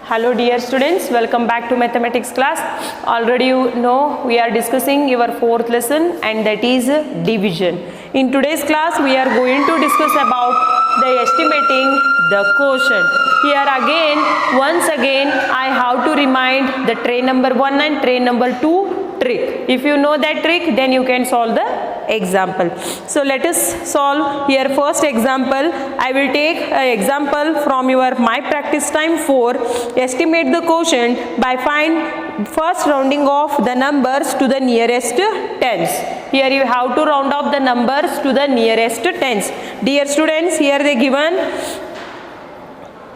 Hello dear students, welcome back to mathematics class. Already you know we are discussing your fourth lesson and that is division. In today's class we are going to discuss about the estimating the quotient. Here again, once again I have to remind the tray number 1 and tray number 2 trick. If you know that trick, then you can solve the example. So let us solve here first example. I will take an example from your my practice time 4. Estimate the quotient by find first rounding off the numbers to the nearest tens. Here you have to round off the numbers to the nearest tens. Dear students, here they given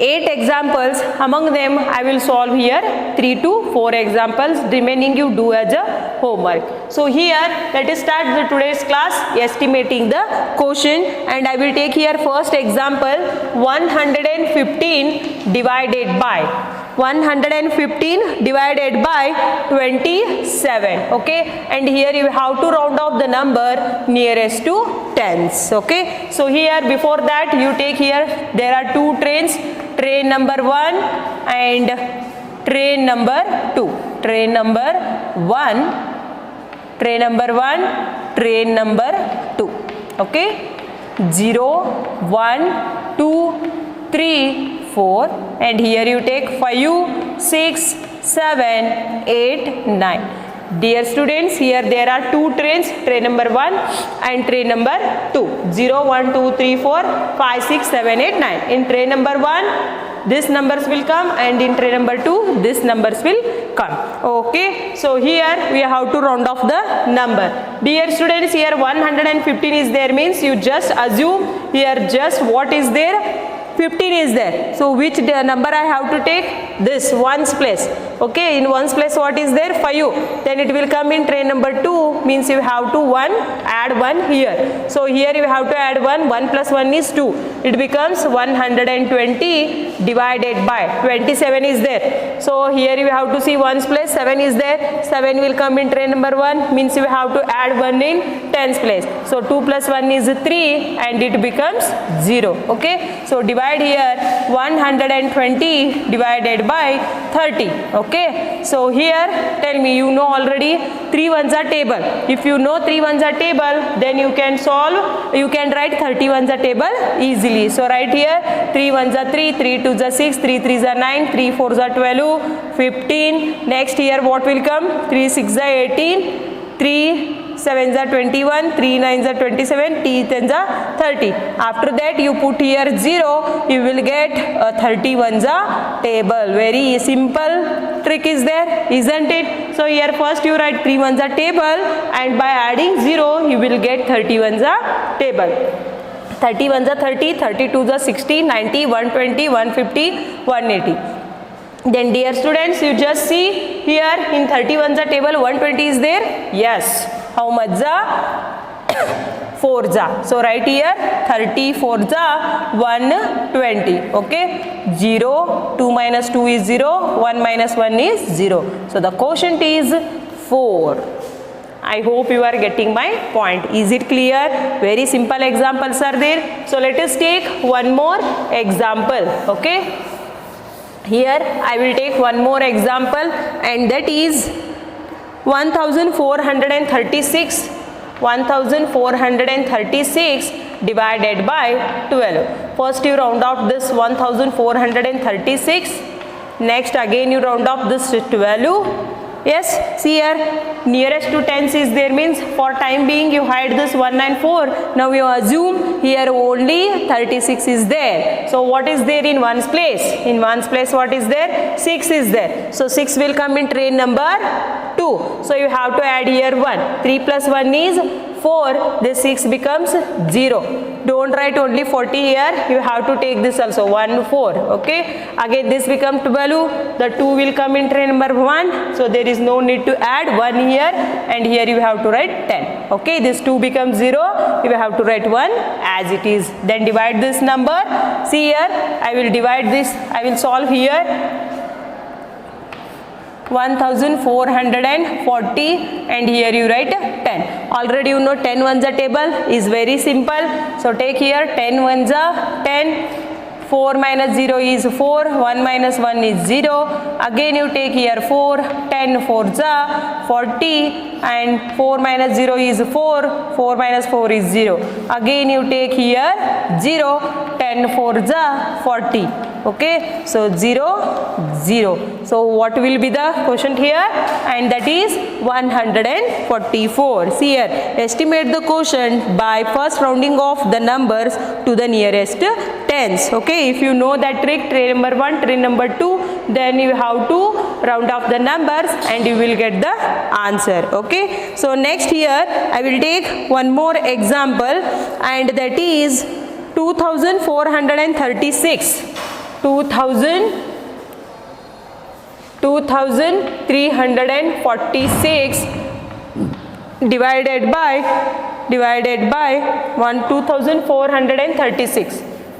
8 examples. Among them I will solve here 3 to 4 examples. Remaining you do as a homework. So here let us start the today's class estimating the quotient, and I will take here first example 115 divided by 115 divided by 27. Okay, and here you have to round off the number nearest to tens. Okay, so here before that you take here there are two trains, train number 1 and train number 2. Train number 1, train number 1, train number 2. Okay, 0, 1, 2, 3, 4, and here you take 5, 6, 7, 8, 9. Dear students, here there are two trains, train number 1 and train number 2. 0, 1, 2, 3, 4, 5, 6, 7, 8, 9. In train number 1, these numbers will come, and in train number 2, these numbers will come. Okay, so here we have to round off the number. Dear students, here 115 is there, means you just assume here just what is there, 15 is there. So which number I have to take? This ones place. Okay, in ones place what is there? 5. Then it will come in train number 2, means you have to add 1 here. So here you have to add 1. 1 plus 1 is 2. It becomes 120 divided by 27 is there. So here you have to see ones place, 7 is there. 7 will come in train number 1, means you have to add 1 in tens place. So 2 plus 1 is 3 and it becomes 0. Okay, so divide here 120 divided by 30. Okay, so here tell me, you know already 3 ones are table. If you know 3 ones are table, then you can solve, you can write 30 ones are table easily. So write here 3 ones are 3, 3 2s are 6, 3 3s are 9, 3 4s are 12, 15. Next here what will come? 3 6s are 18, 3 7s are 21, 3 9s are 27, 3 10s are 30. After that you put here 0, you will get 31s are table. Very simple trick is there, isn't it? So here first you write 3 ones are table, and by adding 0 you will get 31s are table. 31s are 30, 32s are 60, 90, 120, 150, 180. Then dear students, you just see here in 31s are table 120 is there. Yes. How much za? 4 za. So write here 34 za 120. Okay. 0, 2 minus 2 is 0, 1 minus 1 is 0. So the quotient is 4. I hope you are getting my point. Is it clear? Very simple examples are there. So let us take one more example. Okay. Here I will take one more example, and that is 1436 divided by 12. First you round off this 1436. Next again you round off this 12. Yes, see here nearest to tens is there, means for time being you hide this 1 and 4. Now you assume here only 36 is there. So what is there in ones place? In ones place what is there? 6 is there. So 6 will come in train number 2. So you have to add here 1. 3 plus 1 is 4. This 6 becomes 0. Don't write only 40 here. You have to take this also 1 4. Okay. Again this becomes 12. The 2 will come in train number 1. So there is no need to add 1 here, and here you have to write 10. Okay. This 2 becomes 0. You have to write 1 as it is. Then divide this number. See here. I will divide this. I will solve here. 1440, and here you write 10. Already you know 10 ones are table is very simple. So take here 10 ones are 10, 4 minus 0 is 4, 1 minus 1 is 0. Again you take here 4, 10 4 za 40, and 4 minus 0 is 4, 4 minus 4 is 0. Again you take here 0, 10 4 za 40. Okay, so 0 0. So what will be the quotient here? And that is 144. See here, estimate the quotient by first rounding off the numbers to the nearest tens. Okay, if you know that trick, tray number 1, tray number 2, then you have to round off the numbers and you will get the answer. Okay, so next here I will take one more example, and that is 2436. 2346 divided by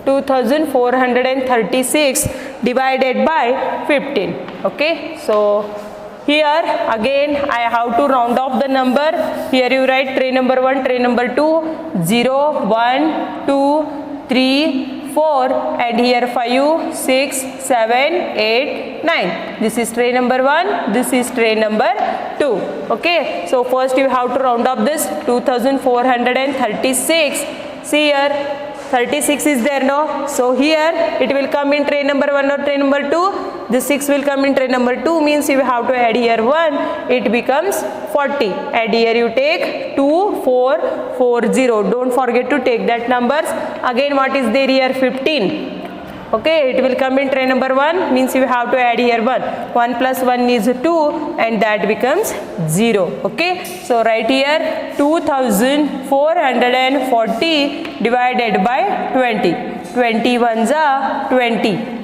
2436 divided by 15. Okay, so here again I have to round off the number. Here you write tray number 1, tray number 2, 0 1 2 3 4, and here 5 6 7 8 9. This is tray number 1, this is tray number 2. Okay, so first you have to round up this 2436. See here 36 is there, no? So here it will come in tray number 1 or tray number 2. This 6 will come in tray number 2, means you have to add here 1. It becomes 40. And here you take 2440. Don't forget to take that numbers. Again, what is there here? 15. Okay, it will come in tray number 1, means you have to add here 1. 1 plus 1 is 2, and that becomes 0. Okay, so write here 2440 divided by 20. 21 za 20.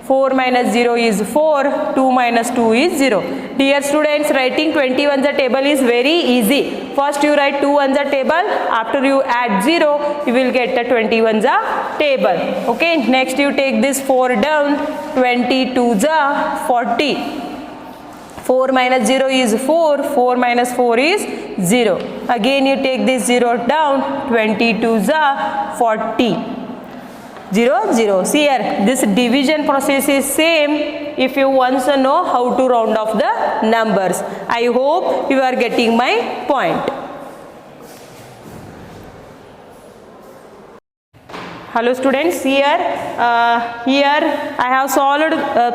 4 minus 0 is 4, 2 minus 2 is 0. Dear students, writing 21 the table is very easy. First you write 2 on the table, after you add 0, you will get the 21 the table. Okay, next you take this 4 down, 22 the 40. 4 minus 0 is 4, 4 minus 4 is 0. Again you take this 0 down, 22 the 40. 0 0. See here, this division process is same if you once know how to round off the numbers. I hope you are getting my point. Hello students, here I have solved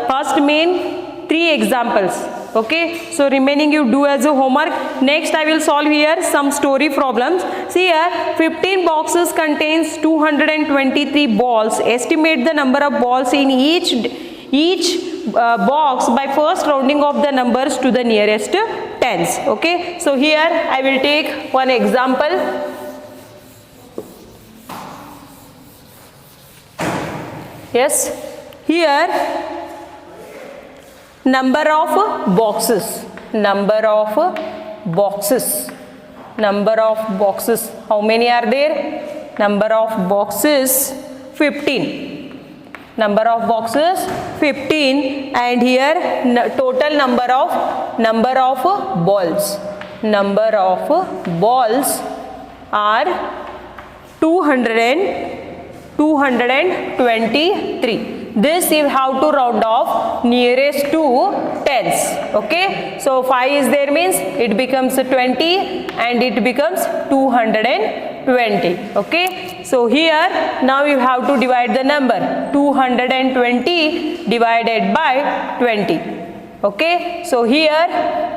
first main 3 examples. Okay, so remaining you do as a homework. Next I will solve here some story problems. See here, 15 boxes contains 223 balls. Estimate the number of balls in each box by first rounding off the numbers to the nearest tens. Okay, so here I will take one example. Yes, here number of boxes, how many are there? Number of boxes 15, number of boxes 15, and here total number of balls are 223. This you have to round off nearest to tens. Okay, so 5 is there, means it becomes 20 and it becomes 220. Okay, so here now you have to divide the number 220 divided by 20. Okay, so here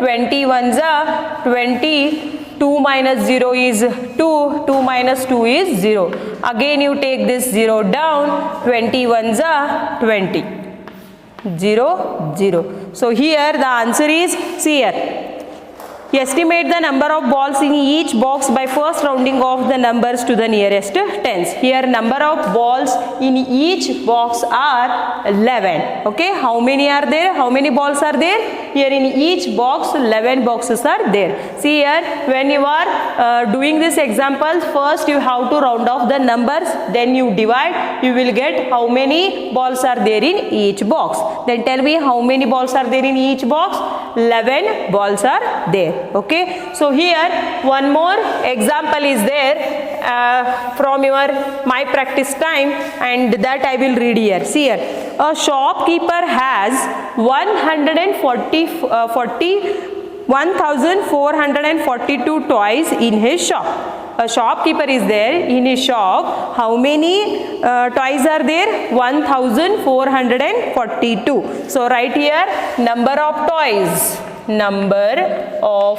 21 za 20. 2 minus 0 is 2, 2 minus 2 is 0. Again you take this 0 down, 21 za 20. 0 0. So here the answer is, see here, estimate the number of balls in each box by first rounding off the numbers to the nearest tens. Here number of balls in each box are 11. Okay, how many are there? How many balls are there? Here in each box 11 boxes are there. See here, when you are doing this example, first you have to round off the numbers, then you divide, you will get how many balls are there in each box. Then tell me how many balls are there in each box? 11 balls are there. Okay, so here one more example is there, from your my practice time, and that I will read here. See here, a shopkeeper has 1,442 toys in his shop. A shopkeeper is there in his shop. How many toys are there? 1,442. So write here number of toys. Number of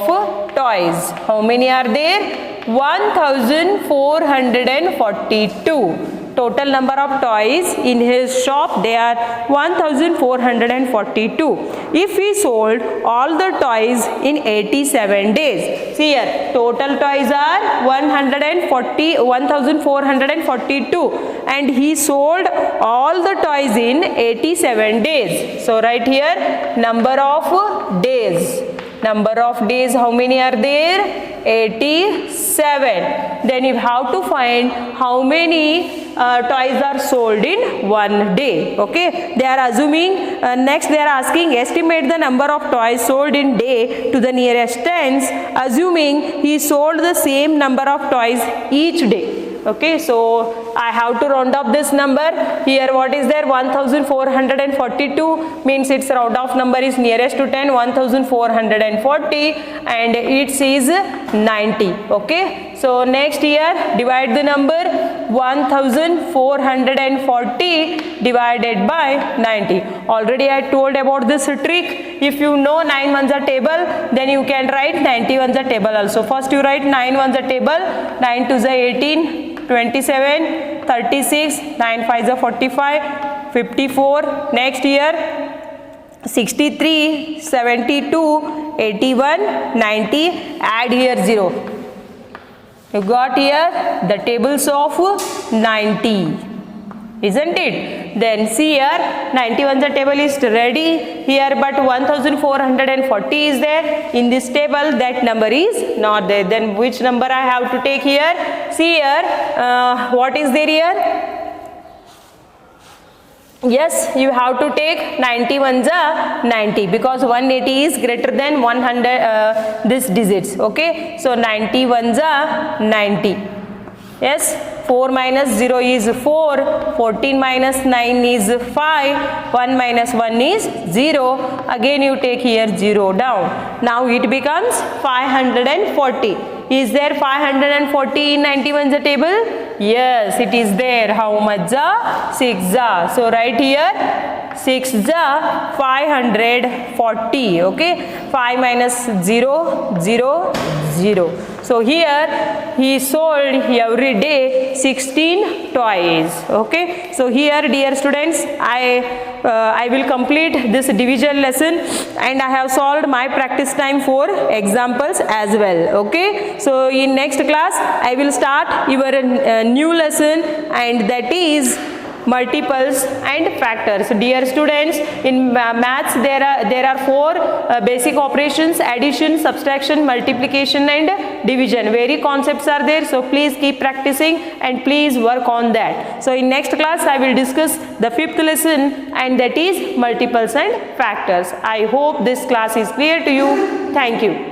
toys. How many are there? 1,442. Total number of toys in his shop, they are 1,442. If he sold all the toys in 87 days. See here, total toys are 1,442 and he sold all the toys in 87 days. So write here number of days. Number of days, how many are there? 87. Then you have to find how many toys are sold in one day. Okay, they are assuming next they are asking estimate the number of toys sold in day to the nearest tens, assuming he sold the same number of toys each day. Okay, so I have to round up this number. Here what is there? 1,442 means its round off number is nearest to 10, 1,440, and it is 90. Okay, so next here divide the number 1,440 divided by 90. Already I told about this trick. If you know 9 ones are table, then you can write 90 ones are table also. First you write 9 ones are table, 9 2s are 18, 27, 36, 9 5s are 45, 54. Next year 63, 72, 81, 90. Add here 0. You got here the tables of 90. Isn't it? Then see here 91 the table is ready here, but 1,440 is there in this table. That number is not there. Then which number I have to take here? See here, what is there here? Yes, you have to take 91s are 90 because 180 is greater than 100 this digits. Okay, so 91s are 90. Yes, 4 minus 0 is 4, 14 minus 9 is 5, 1 minus 1 is 0. Again you take here 0 down. Now it becomes 540. Is there 540 in 91 the table? Yes, it is there. How much? 6. So write here 6 540. Okay, 5 minus 0, 0, 0. So here he sold every day 16 toys. Okay, so here dear students, I will complete this division lesson and I have solved my practice time for examples as well. Okay, so in next class I will start your new lesson, and that is multiples and factors. Dear students, in maths there are 4 basic operations: addition, subtraction, multiplication and division. Very concepts are there, so please keep practicing and please work on that. So in next class I will discuss the 5th lesson, and that is multiples and factors. I hope this class is clear to you. Thank you.